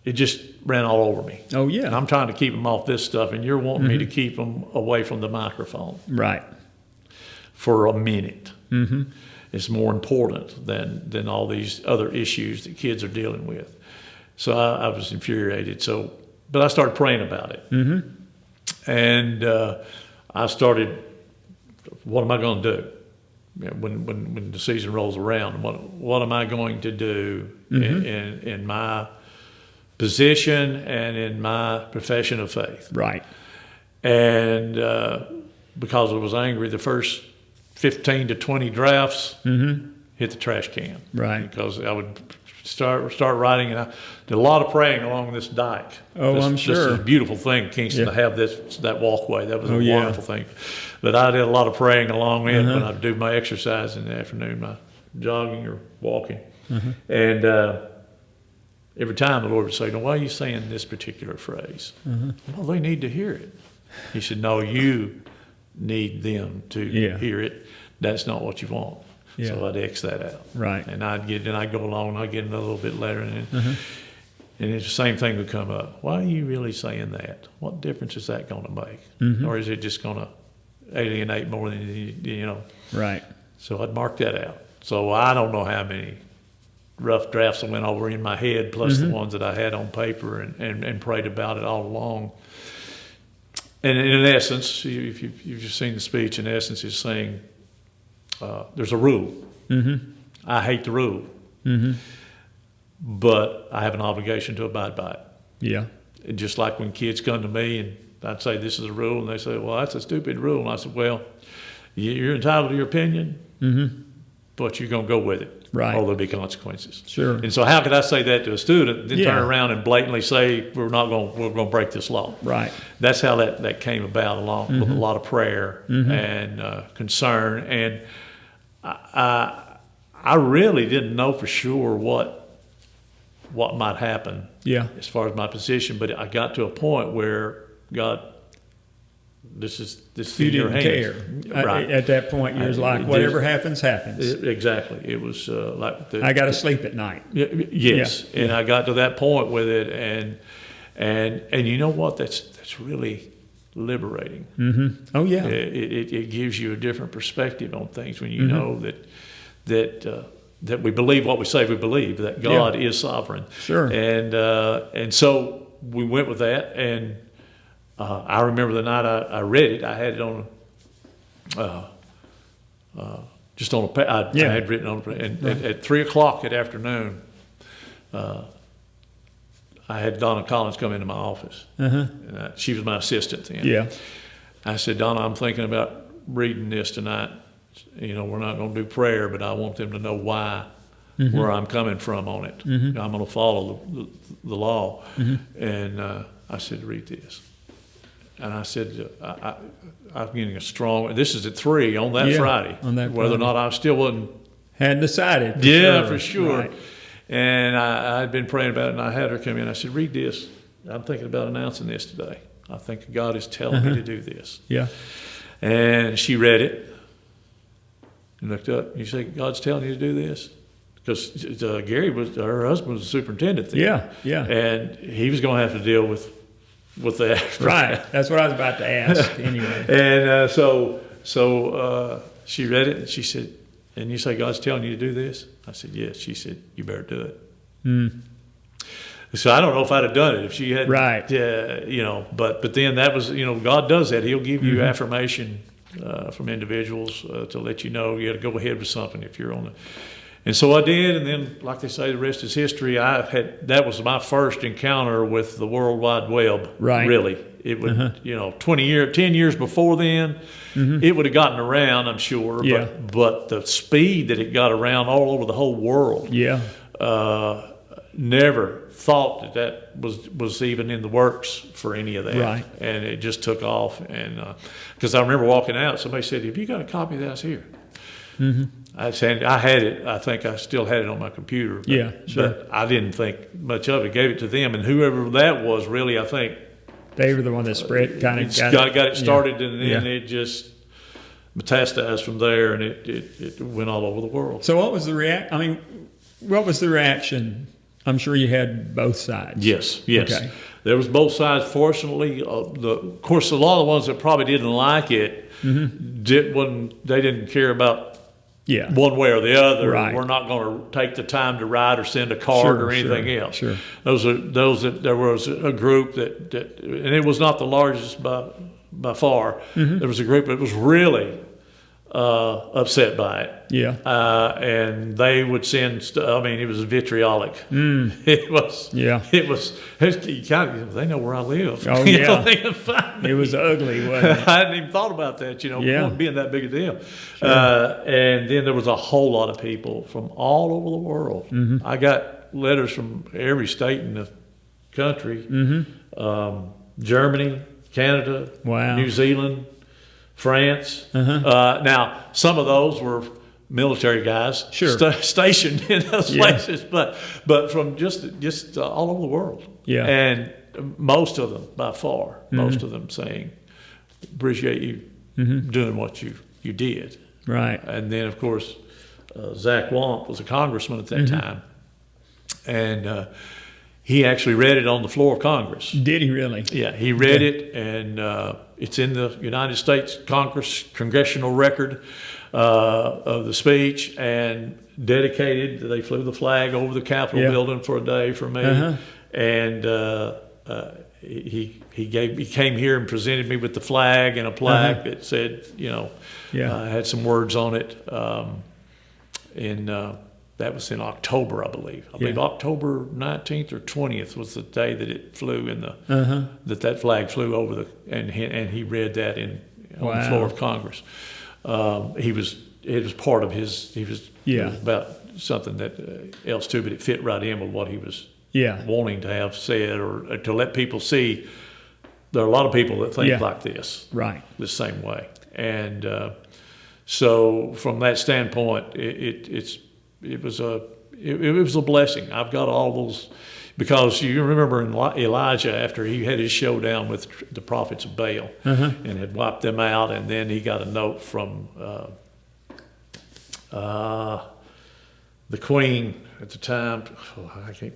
it just ran all over me. Oh yeah. And I'm trying to keep them off this stuff, and you're wanting me to keep them away from the microphone. Right. For a minute. It's more important than all these other issues that kids are dealing with. So I was infuriated. But I started praying about it. And I started, what am I going to do when the season rolls around? What am I going to do in my position and in my profession of faith? Right. And because I was angry, the first 15 to 20 drafts hit the trash can. Right. Because I would start writing, and I did a lot of praying along this dike. Oh, I'm sure. This beautiful thing, Kingston, to have that walkway. That was a wonderful thing. But I did a lot of praying along it when I would do my exercise in the afternoon, my jogging or walking. And every time the Lord would say, "Now, why are you saying this particular phrase?" Well, they need to hear it. He said, "No, you need them to hear it. That's not what you want." So I'd X that out. Right. And I'd go along, and I'd get another little bit later, and it's the same thing would come up. Why are you really saying that? What difference is that going to make? Or is it just going to alienate more than you know? Right. So I'd mark that out. So I don't know how many rough drafts I went over in my head, plus the ones that I had on paper and prayed about it all along. And in essence, if you've seen the speech, in essence, is saying there's a rule. I hate the rule, but I have an obligation to abide by it. Yeah. And just like when kids come to me and I'd say this is a rule, and they say, "Well, that's a stupid rule," and I said, "Well, you're entitled to your opinion, but you're going to go with it, right? Or there'll be consequences." Sure. And so, how could I say that to a student, then turn around and blatantly say we're going to break this law? Right. That's how that came about, along with a lot of prayer and concern. And I really didn't know for sure what might happen. As far as my position, but I got to a point where God, this is in your hands. You didn't care. Right. At that point, you was like, whatever happens, happens. Exactly. It was like I got to sleep at night. Yes, and I got to that point with it, and you know what? That's really liberating. Oh yeah. It gives you a different perspective on things when you know that we believe what we say we believe, that God is sovereign. Sure. And so we went with that, and I remember the night I read it. I had it on just on a I had written on a, and at 3 o'clock that afternoon, I had Donna Collins come into my office. And she was my assistant then. Yeah. I said, "Donna, I'm thinking about reading this tonight. You know, we're not going to do prayer, but I want them to know why, where I'm coming from on it. I'm going to follow the law." And I said, "Read this." And I said, I'm getting a strong, this is at 3 on that Friday. On that whether or not I still wasn't. Hadn't decided. For sure. Right. And I'd been praying about it, and I had her come in. I said, "Read this. I'm thinking about announcing this today. I think God is telling me to do this." Yeah. And she read it and looked up. "You say God's telling you to do this?" Because Gary her husband was the superintendent then. Yeah. And he was going to have to deal with that. Right. That's what I was about to ask anyway. And so she read it, and she said, "And you say God's telling you to do this?" I said, "Yes." She said, "You better do it." So I don't know if I'd have done it if she hadn't. Right. But then that was, God does that. He'll give you affirmation from individuals to let you know you got to go ahead with something if you're on it. And so I did, and then, like they say, the rest is history. That was my first encounter with the World Wide Web. Right. Really, it would 10 years before then, it would have gotten around, I'm sure. Yeah. But the speed that it got around all over the whole world. Yeah. Never thought that was even in the works for any of that. Right. And it just took off. And because I remember walking out, somebody said, "Have you got a copy of that here?" I said, I had it. I think I still had it on my computer. But, sure. But I didn't think much of it. Gave it to them, and whoever that was, really, I think they were the one that spread got it started, and then it just metastasized from there, and it went all over the world. So what was the what was the reaction? I'm sure you had both sides. Yes. Okay. There was both sides. Fortunately, of course, a lot of the ones that probably didn't like it they didn't care about one way or the other. Right. We're not going to take the time to write or send a card or anything else. Sure. Those that there was a group that and it was not the largest by far. There was a group that was really upset by it. Yeah. And they would send I mean, it was vitriolic. It was. Yeah. It was. They know where I live. Oh, You yeah. know, they can find me. It was ugly, wasn't it? I hadn't even thought about that, you know, Yeah. being that big a deal. Sure. And then there was a whole lot of people from all over the world. Mm-hmm. I got letters from every state in the country. Mm-hmm. Germany, Canada, Wow. New Zealand, France. Now, some of those were military guys Sure. stationed in those Yeah. places, but from just all over the world. Yeah. And most of them, by far, most of them saying, appreciate you doing what you did. Right. And then, of course, Zach Wamp was a congressman at that time. And he actually read it on the floor of Congress. Did he really? Yeah, he read it, and it's in the United States Congressional Record of the speech, and dedicated. They flew the flag over the Capitol building for a day for me, and he came here and presented me with the flag and a plaque that said, you know, had some words on it, that was in October, I believe. I believe October 19th or 20th was the day that it flew in the that flag flew over the and he read that on the floor of Congress. It was part of his. It was about something that else too, but it fit right in with what he was wanting to have said, or to let people see. There are a lot of people that think like this, right, the same way, and so from that standpoint, it was a blessing. I've got all those, because you remember in Elijah, after he had his showdown with the prophets of Baal and had wiped them out, and then he got a note from the queen at the time,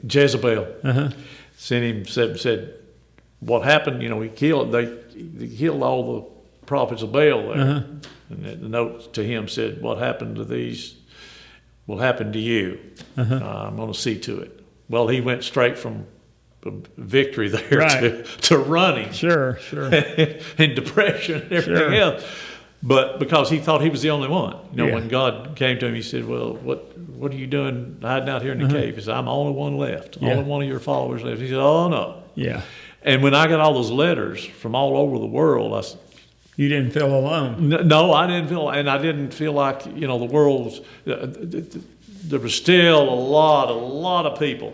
Jezebel, sent him, said what happened. You know, they killed all the prophets of Baal there, and the note to him said, what happened to these will happen to you. I'm going to see to it. Well, he went straight from victory there to running. Sure. And depression and everything else. But because he thought he was the only one. You know, when God came to him, he said, well, what are you doing hiding out here in the cave? He said, I'm the only one left. Only one of your followers left. He said, oh, no. Yeah. And when I got all those letters from all over the world, I said, you didn't feel alone. No, I didn't feel, and I didn't feel like, you know, the world was, there was still a lot of people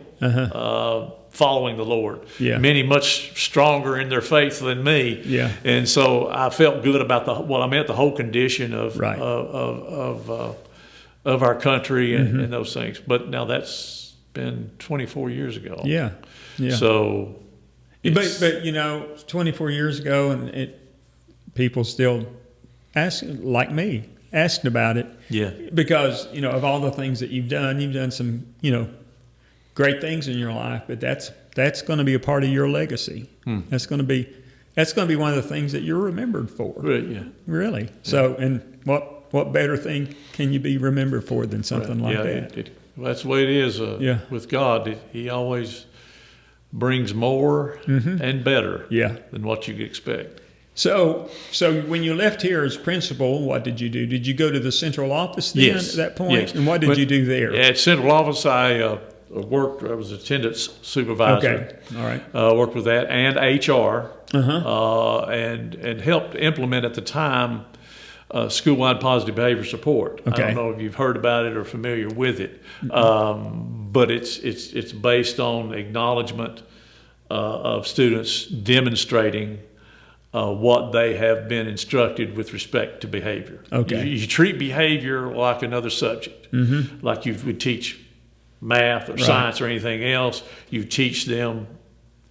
following the Lord. Many much stronger in their faith than me. And so I felt good about the whole condition of our country and those things. But now that's been 24 years ago. So, but you know, 24 years ago, and people still ask, like me, asked about it. Because, you know, of all the things that you've done some, you know, great things in your life, but that's going to be a part of your legacy. That's going to be one of the things that you're remembered for. Really. So, and what better thing can you be remembered for than something like that? That's the way it is with God. He always brings more and better than what you expect. So when you left here as principal, what did you do? Did you go to the central office then at that point? Yes. And what did you do there? At central office, I worked. I was attendance supervisor. Okay, all right. Worked with that and HR, and helped implement at the time school-wide positive behavior support. I don't know if you've heard about it or familiar with it, but it's based on acknowledgement of students demonstrating what they have been instructed with respect to behavior. You treat behavior like another subject, like you would teach math or science or anything else. You teach them,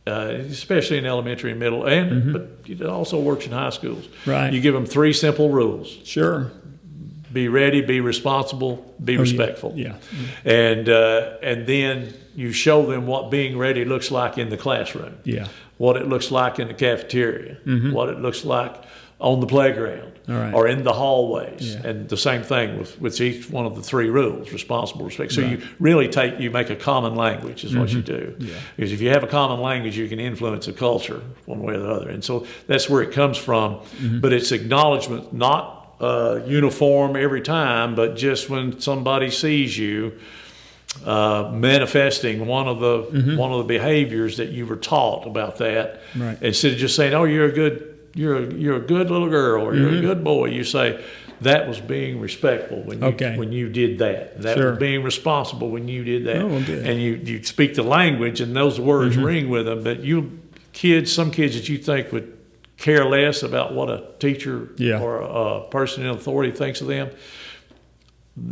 especially in elementary and middle, but it also works in high schools. You give them 3 simple rules. Be ready, be responsible, be respectful. And then you show them what being ready looks like in the classroom. What it looks like in the cafeteria, what it looks like on the playground or in the hallways. And the same thing with each one of the 3 rules, responsible, respect. So you really you make a common language is what you do. Because if you have a common language, you can influence a culture one way or the other. And so that's where it comes from. But it's acknowledgement, not uniform every time, but just when somebody sees you manifesting one of the behaviors that you were taught about that, right. instead of just saying, "Oh, you're a good little girl," or "You're a good boy," you say, "That was being respectful when you did that. That Sure. was being responsible when you did that." Oh, well, good. And you speak the language, and those words ring with them. But some kids that you think would care less about what a teacher or a person in authority thinks of them,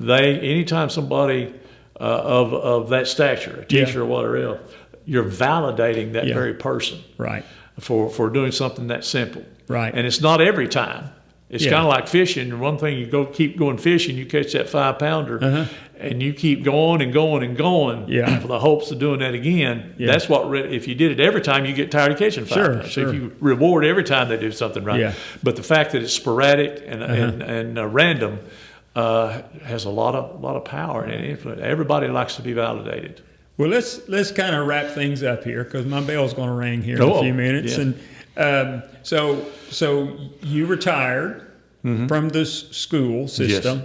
anytime somebody of that stature, a teacher or whatever else, you're validating that very person, right, for doing something that simple, right. And it's not every time. It's kind of like fishing. One thing, you keep going fishing, you catch that 5-pounder, and you keep going and going and going for the hopes of doing that again. That's what, if you did it every time, you get tired of catching 5 pounders. So if you reward every time they do something right, but the fact that it's sporadic and random has a lot of power and influence. Everybody likes to be validated. Well, let's kind of wrap things up here, because my bell's going to ring here in a few minutes. Yeah. And so you retired from this school system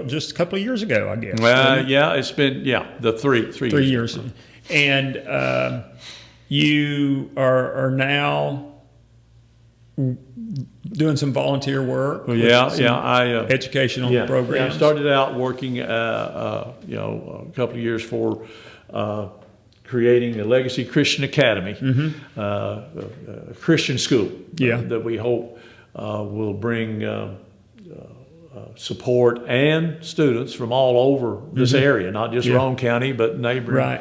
just a couple of years ago, I guess. It's been the three years. And you are now doing some volunteer work. Educational programs. Yeah, I started out working, a couple of years for creating a Legacy Christian Academy, a Christian school that we hope will bring support and students from all over this area, not just Roane County, but neighboring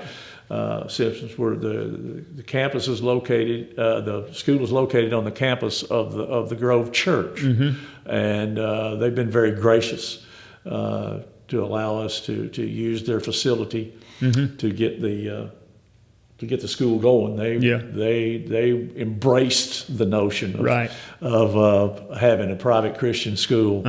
sections where the campus is located. The school is located on the campus of the Grove Church, and they've been very gracious to allow us to use their facility to get the school going. They embraced the notion of having a private Christian school.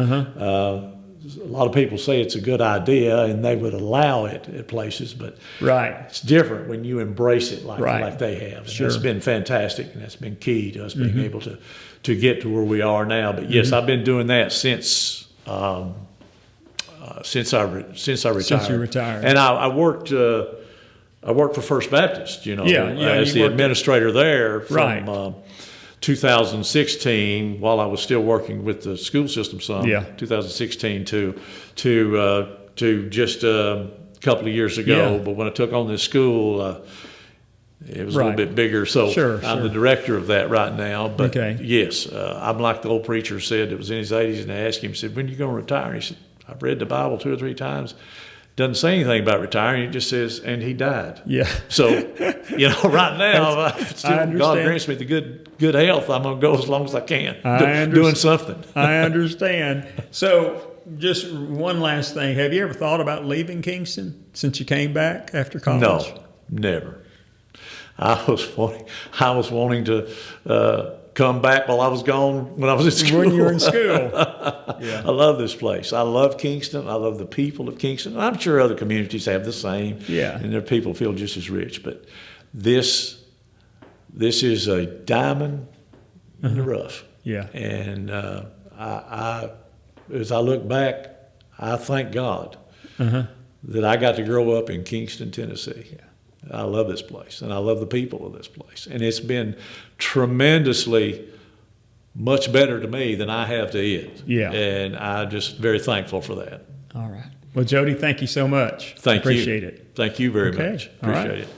A lot of people say it's a good idea, and they would allow it at places, but it's different when you embrace it like they have. And it's been fantastic, and that's been key to us being able to get to where we are now. But yes, I've been doing that since I retired. Since you retired, and I worked for First Baptist, as the administrator there from 2016, while I was still working with the school system some, 2016 to just a couple of years ago. But when I took on this school, it was a little bit bigger. So I'm the director of that right now. But yes, I'm like the old preacher said that was in his 80s, and I asked him, said, "When are you going to retire?" And he said, "I've read the Bible 2 or 3 times. Doesn't say anything about retiring. It just says, and he died." So, right now, God grants me the good health, I'm going to go as long as I can, doing something. I understand. So, just one last thing. Have you ever thought about leaving Kingston since you came back after college? No, never. I was wanting to come back while I was gone when I was in school. When you were in school. I love this place. I love Kingston. I love the people of Kingston. I'm sure other communities have the same. And their people feel just as rich. But this is a diamond in the rough. And as I look back, I thank God that I got to grow up in Kingston, Tennessee. I love this place, and I love the people of this place. And it's been tremendously much better to me than I have to it. And I'm just very thankful for that. All right. Well, Jody, thank you so much. Thank you. Appreciate it. Thank you very much. Appreciate it.